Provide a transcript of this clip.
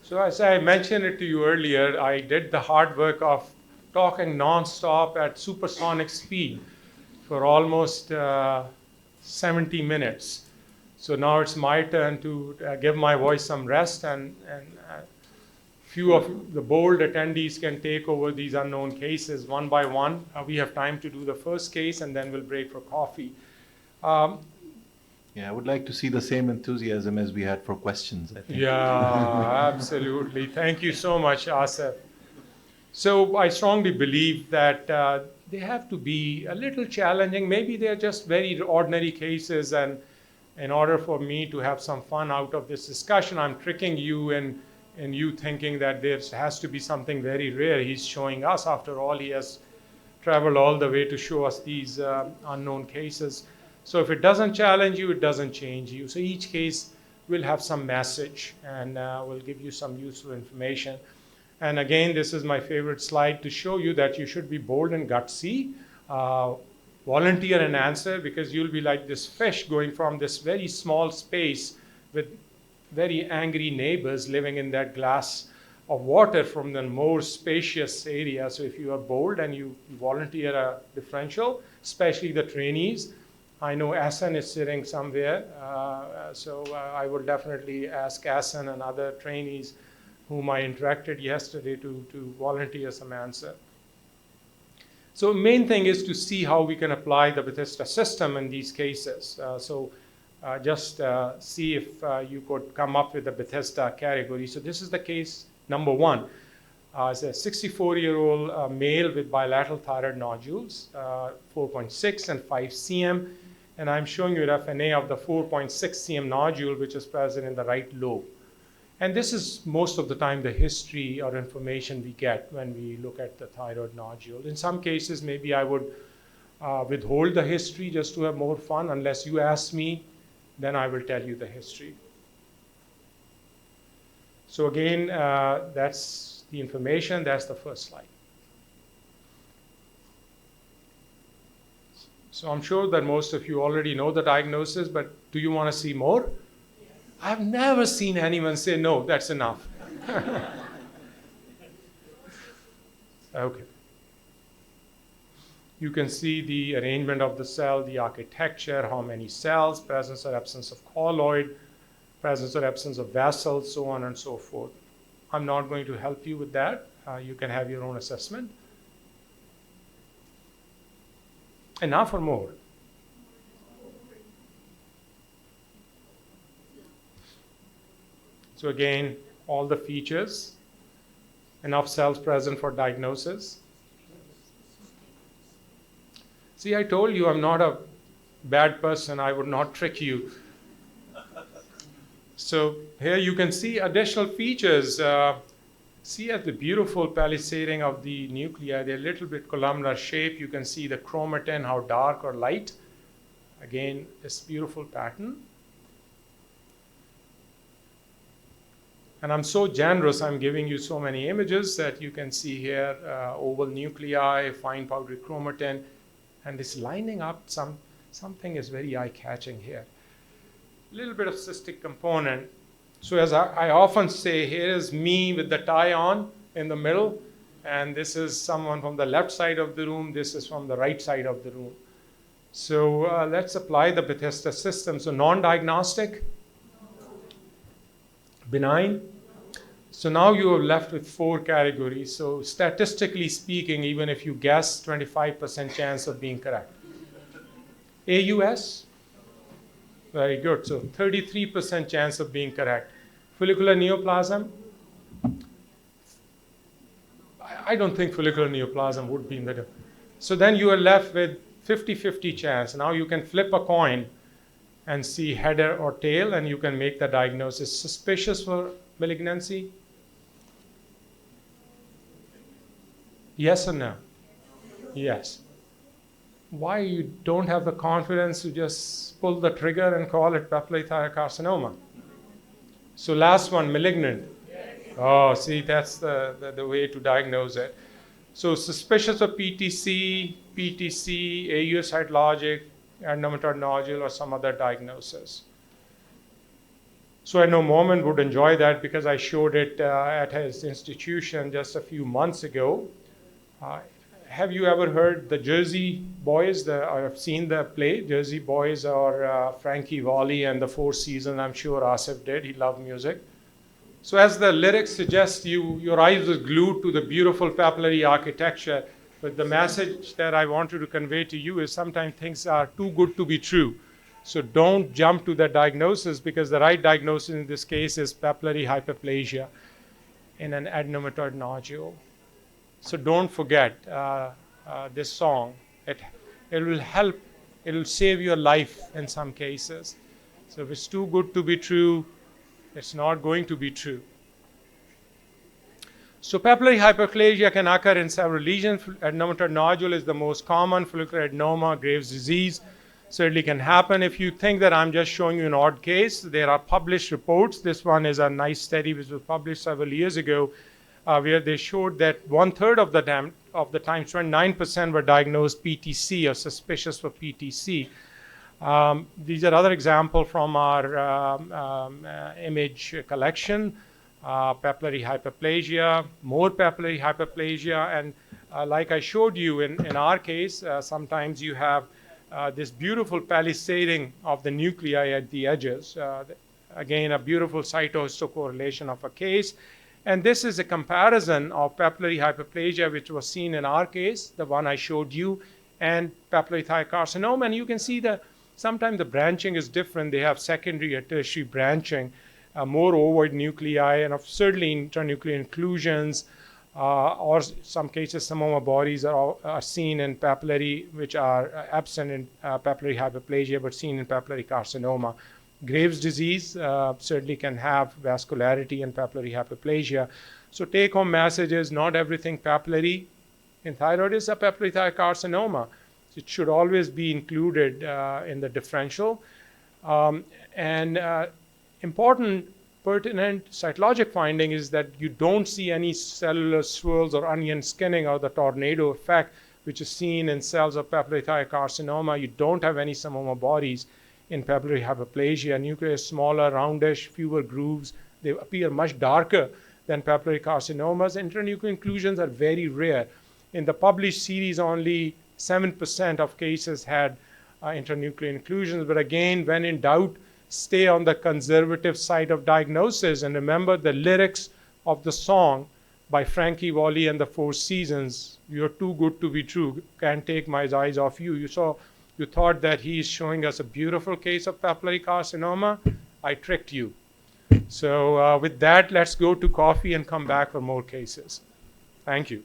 So as I mentioned it to you earlier, I did the hard work of talking nonstop at supersonic speed for almost 70 minutes. So now it's my turn to give my voice some rest, and few of the bold attendees can take over these unknown cases one by one. We have time to do the first case, and then we'll break for coffee. Yeah, I would like to see the same enthusiasm as we had for questions, I think. Yeah, absolutely. Thank you so much, Asif. So I strongly believe that they have to be a little challenging. Maybe they're just very ordinary cases, and in order for me to have some fun out of this discussion, I'm tricking you and you thinking that there has to be something very rare. He's showing us, after all, he has traveled all the way to show us these unknown cases. So if it doesn't challenge you, it doesn't change you. So each case will have some message and will give you some useful information. And again, this is my favorite slide to show you that you should be bold and gutsy. Volunteer and answer, because you'll be like this fish going from this very small space with very angry neighbors living in that glass of water from the more spacious area. So if you are bold and you volunteer a differential, especially the trainees, I know Asan is sitting somewhere, so I will definitely ask Asan and other trainees whom I interacted yesterday to volunteer some answer. So main thing is to see how we can apply the Bethesda system in these cases. Just see if you could come up with the Bethesda category. So this is the case number one. It's a 64-year-old male with bilateral thyroid nodules, 4.6 and 5 cm. And I'm showing you an FNA of the 4.6 cm nodule, which is present in the right lobe. And this is most of the time the history or information we get when we look at the thyroid nodule. In some cases, maybe I would withhold the history just to have more fun. Unless you ask me, then I will tell you the history. So again, that's the information. That's the first slide. So I'm sure that most of you already know the diagnosis, but do you want to see more? I've never seen anyone say, no, that's enough. Okay. You can see the arrangement of the cell, the architecture, how many cells, presence or absence of colloid, presence or absence of vessels, so on and so forth. I'm not going to help you with that. You can have your own assessment. Enough or more? So again, all the features, enough cells present for diagnosis. See, I told you I'm not a bad person. I would not trick you. So here you can see additional features. See at the beautiful palisading of the nuclei, they're a little bit columnar shape. You can see the chromatin, how dark or light. Again, this beautiful pattern. And I'm so generous, I'm giving you so many images that you can see here, oval nuclei, fine powdery chromatin, and this lining up, something is very eye-catching here. A little bit of cystic component. So as I often say, here is me with the tie on in the middle, and this is someone from the left side of the room, this is from the right side of the room. So let's apply the Bethesda system. So non-diagnostic, benign. So now you are left with 4 categories. So statistically speaking, even if you guess, 25% chance of being correct. AUS, very good. So 33% chance of being correct. Follicular neoplasm, I don't think follicular neoplasm would be in the. So then you are left with 50-50 chance. Now you can flip a coin and see header or tail, and you can make the diagnosis. Suspicious for malignancy? Yes or no? Yes. Why you don't have the confidence to just pull the trigger and call it papillary thyroid carcinoma? So last one, malignant. Oh, see, that's the way to diagnose it. So suspicious of PTC, AUS cytologic, adenomatoid nodule, or some other diagnosis. So I know Momin would enjoy that because I showed it at his institution just a few months ago. Uh, have you ever heard the Jersey Boys? Or have seen the play Jersey Boys, or Frankie Valli and the Four Seasons? I'm sure Asif did. He loved music. So as the lyrics suggest, your eyes were glued to the beautiful papillary architecture. But the message that I wanted to convey to you is sometimes things are too good to be true. So don't jump to the diagnosis, because the right diagnosis in this case is papillary hyperplasia in an adenomatoid nodule. So don't forget this song. It will help. It will save your life in some cases. So if it's too good to be true, it's not going to be true. So papillary hyperplasia can occur in several lesions. Adenomatoid nodule is the most common. Follicular adenoma, Graves' disease, certainly can happen. If you think that I'm just showing you an odd case, there are published reports. This one is a nice study which was published several years ago, where they showed that 1/3 of the time, 29% were diagnosed PTC or suspicious for PTC. These are other examples from our image collection. Papillary hyperplasia, more papillary hyperplasia, and like I showed you in our case, sometimes you have this beautiful palisading of the nuclei at the edges. Again, a beautiful cytohistocorrelation of a case. And this is a comparison of papillary hyperplasia, which was seen in our case, the one I showed you, and papillary thiocarcinoma. And you can see that sometimes the branching is different. They have secondary or tertiary branching, more ovoid nuclei, and certainly intranuclear inclusions, or some cases samoma bodies are seen in papillary, which are absent in papillary hyperplasia, but seen in papillary carcinoma. Graves' disease certainly can have vascularity in papillary hyperplasia. So take-home message is not everything papillary in thyroid is a papillary thiocarcinoma. It should always be included in the differential. Important pertinent cytologic finding is that you don't see any cellular swirls or onion skinning or the tornado effect, which is seen in cells of papillary thiocarcinoma. You don't have any samoma bodies in papillary hyperplasia. Nuclei is smaller, roundish, fewer grooves. They appear much darker than papillary carcinomas. Intranuclear inclusions are very rare. In the published series, only 7% of cases had intranuclear inclusions. But again, when in doubt, stay on the conservative side of diagnosis, and remember the lyrics of the song by Frankie Valli and the Four Seasons. You're too good to be true. Can't take my eyes off you. You thought that he's showing us a beautiful case of papillary carcinoma. I tricked you. So with that, let's go to coffee and come back for more cases. Thank you.